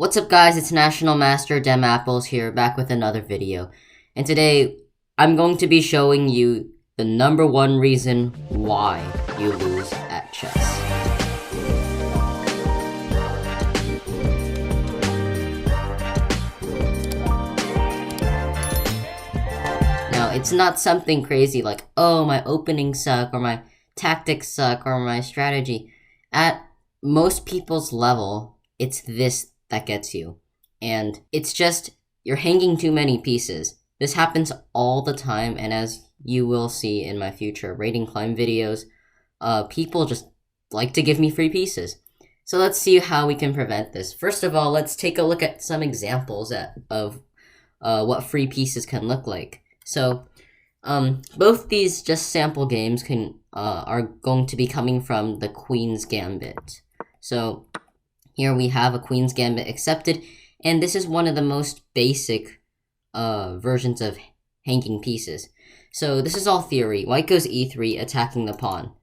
What's up guys, it's National Master Dem Apples here, back with another video. And today, I'm going to be showing you the number one reason why you lose at chess. Now, it's not something crazy like, oh, my openings suck, or my tactics suck, or my strategy. At most people's level, it's this that gets you. And it's just, you're hanging too many pieces. This happens all the time, and as you will see in my future rating climb videos, people just like to give me free pieces. So let's see how we can prevent this. First of all, let's take a look at some examples of what free pieces can look like. So, both these just sample games are going to be coming from the Queen's Gambit. So, here we have a Queen's Gambit accepted, and this is one of the most basic versions of hanging pieces. So this is all theory. White goes e3, attacking the pawn,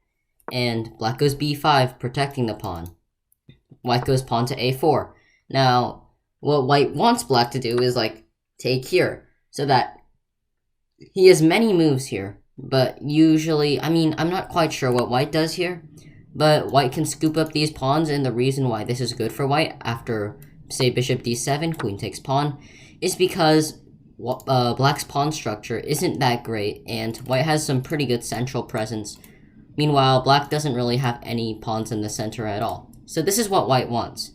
and black goes b5, protecting the pawn. White goes pawn to a4. Now, what white wants black to do is, like, take here, so that he has many moves here, but usually, I'm not quite sure what white does here, but white can scoop up these pawns, and the reason why this is good for white after, say, bishop d7, queen takes pawn, is because black's pawn structure isn't that great, and white has some pretty good central presence. Meanwhile, black doesn't really have any pawns in the center at all. So this is what white wants.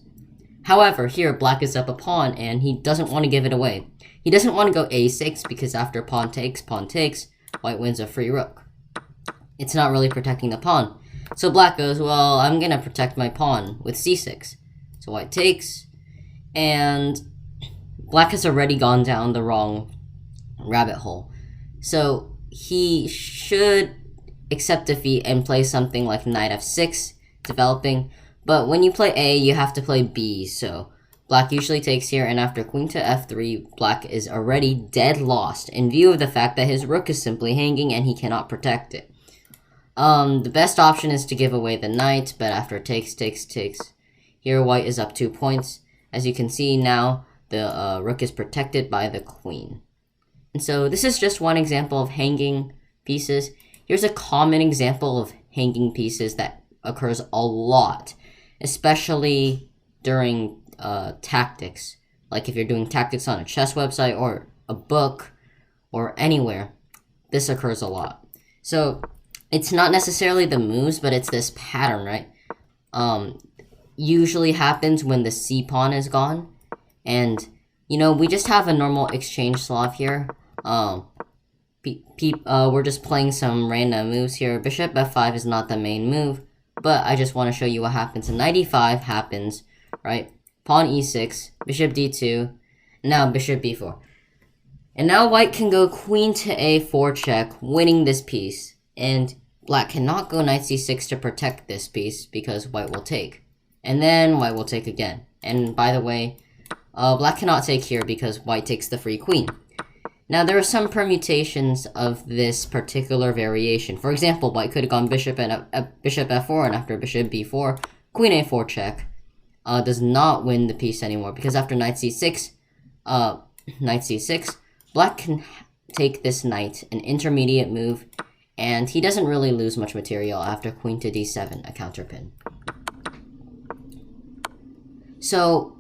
However, here, black is up a pawn, and he doesn't want to give it away. He doesn't want to go a6, because after pawn takes, white wins a free rook. It's not really protecting the pawn. So black goes, well, I'm gonna protect my pawn with c6. So white takes, and black has already gone down the wrong rabbit hole. So he should accept defeat and play something like knight f6, developing. But when you play A, you have to play B, so black usually takes here, and after queen to f3, black is already dead lost in view of the fact that his rook is simply hanging and he cannot protect it. The best option is to give away the knight, but after takes, here white is up 2 points. As you can see now, the rook is protected by the queen. And so this is just one example of hanging pieces. Here's a common example of hanging pieces that occurs a lot, especially during tactics. Like if you're doing tactics on a chess website or a book or anywhere, this occurs a lot. So it's not necessarily the moves, but it's this pattern, right? Usually happens when the c-pawn is gone. And, we just have a normal exchange Slav here. We're just playing some random moves here. Bishop f5 is not the main move, but I just want to show you what happens. Knight e5 happens, right? Pawn e6, bishop d2, now bishop b4. And now white can go queen to a4 check, winning this piece. And black cannot go knight c6 to protect this piece because white will take. And then white will take again. And by the way, black cannot take here because white takes the free queen. Now there are some permutations of this particular variation. For example, white could have gone bishop f4, and after bishop b4, queen a4 check does not win the piece anymore, because after knight c6, black can take this knight, an intermediate move, and he doesn't really lose much material after queen to d7, a counterpin. So,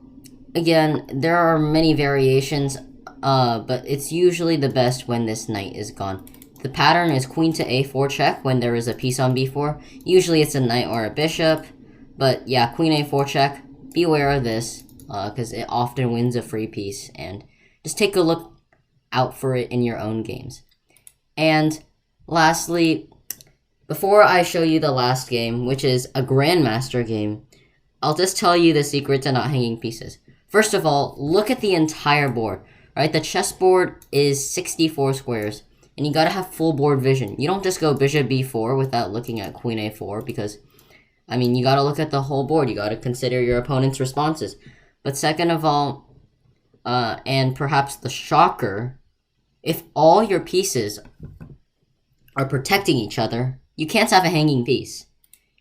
again, there are many variations, but it's usually the best when this knight is gone. The pattern is queen to a4 check when there is a piece on b4. Usually it's a knight or a bishop, but yeah, queen a4 check. Beware of this, because it often wins a free piece, and just take a look out for it in your own games. And lastly, before I show you the last game, which is a Grandmaster game, I'll just tell you the secret to not hanging pieces. First of all, look at the entire board, right? The chessboard is 64 squares, and you gotta have full board vision. You don't just go bishop b4 without looking at queen a4, because, you gotta look at the whole board. You gotta consider your opponent's responses. But second of all, and perhaps the shocker, if all your pieces are protecting each other, you can't have a hanging piece.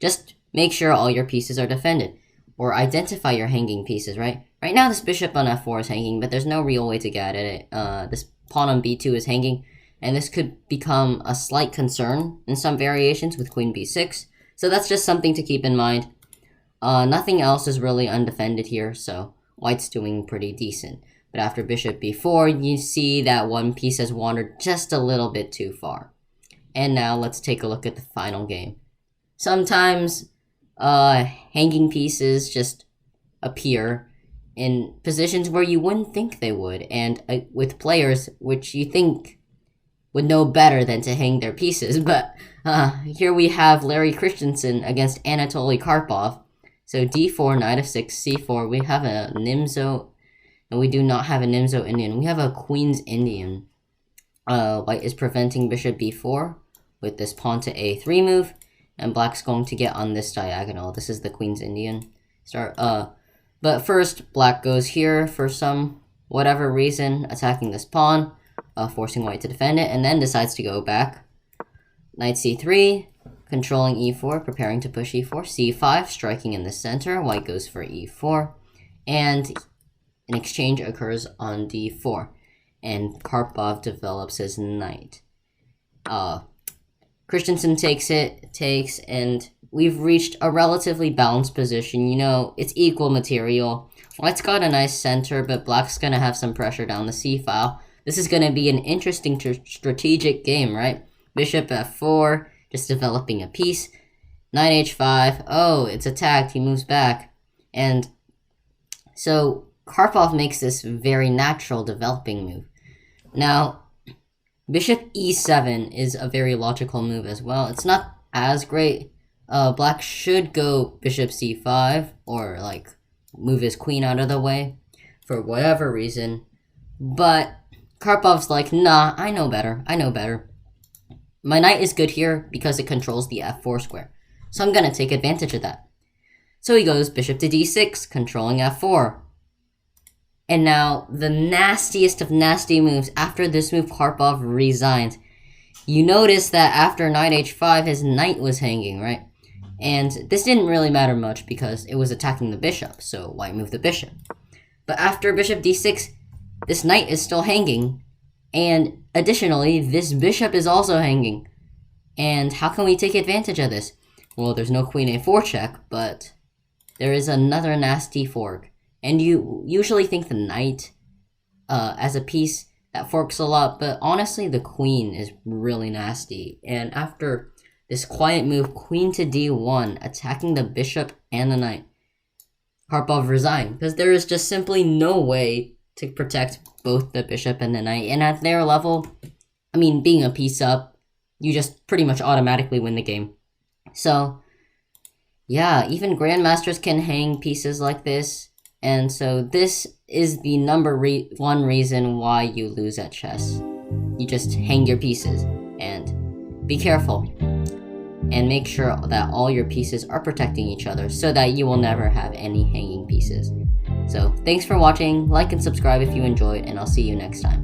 Just make sure all your pieces are defended. or identify your hanging pieces, right? Right now, this bishop on f4 is hanging, but there's no real way to get at it. This pawn on b2 is hanging, and this could become a slight concern in some variations with queen b6. So that's just something to keep in mind. Nothing else is really undefended here, so white's doing pretty decent. But after bishop b4, you see that one piece has wandered just a little bit too far. And now let's take a look at the final game. Sometimes hanging pieces just appear in positions where you wouldn't think they would, and with players which you think would know better than to hang their pieces. But here we have Larry Christensen against Anatoly Karpov. So d4, knight of 6, c4. We have a Nimzo, and we do not have a Nimzo Indian. We have a Queen's Indian. White is preventing bishop b4 with this pawn to a3 move, and black's going to get on this diagonal. This is the Queen's Indian. But first, black goes here for some whatever reason, attacking this pawn, forcing white to defend it, and then decides to go back. Knight c3, controlling e4, preparing to push e4, c5, striking in the center. White goes for e4, and an exchange occurs on d4, and Karpov develops his knight. Christensen takes, and we've reached a relatively balanced position. You know, it's equal material. White's got a nice center, but black's going to have some pressure down the c-file. This is going to be an interesting strategic game, right? Bishop f4, just developing a piece. Knight h5, oh, it's attacked, he moves back. And so Karpov makes this very natural developing move. Now, bishop e7 is a very logical move as well. It's not as great. Black should go bishop c5, or like move his queen out of the way for whatever reason. But Karpov's like, nah, I know better. My knight is good here because it controls the f4 square. So I'm going to take advantage of that. So he goes bishop to d6, controlling f4. And now, the nastiest of nasty moves. After this move, Karpov resigns. You notice that after knight h5, his knight was hanging, right? And this didn't really matter much because it was attacking the bishop, so white moved the bishop. But after bishop d6, this knight is still hanging. And additionally, this bishop is also hanging. And how can we take advantage of this? Well, there's no queen a4 check, but there is another nasty fork. And you usually think the knight as a piece that forks a lot, but honestly, the queen is really nasty. And after this quiet move, queen to d1, attacking the bishop and the knight, Karpov resigned, because there is just simply no way to protect both the bishop and the knight. And at their level, I mean, being a piece up, you just pretty much automatically win the game. So, yeah, even grandmasters can hang pieces like this. And so this is the number one reason why you lose at chess. You just hang your pieces. And be careful. And make sure that all your pieces are protecting each other so that you will never have any hanging pieces. So, thanks for watching, like and subscribe if you enjoyed, and I'll see you next time.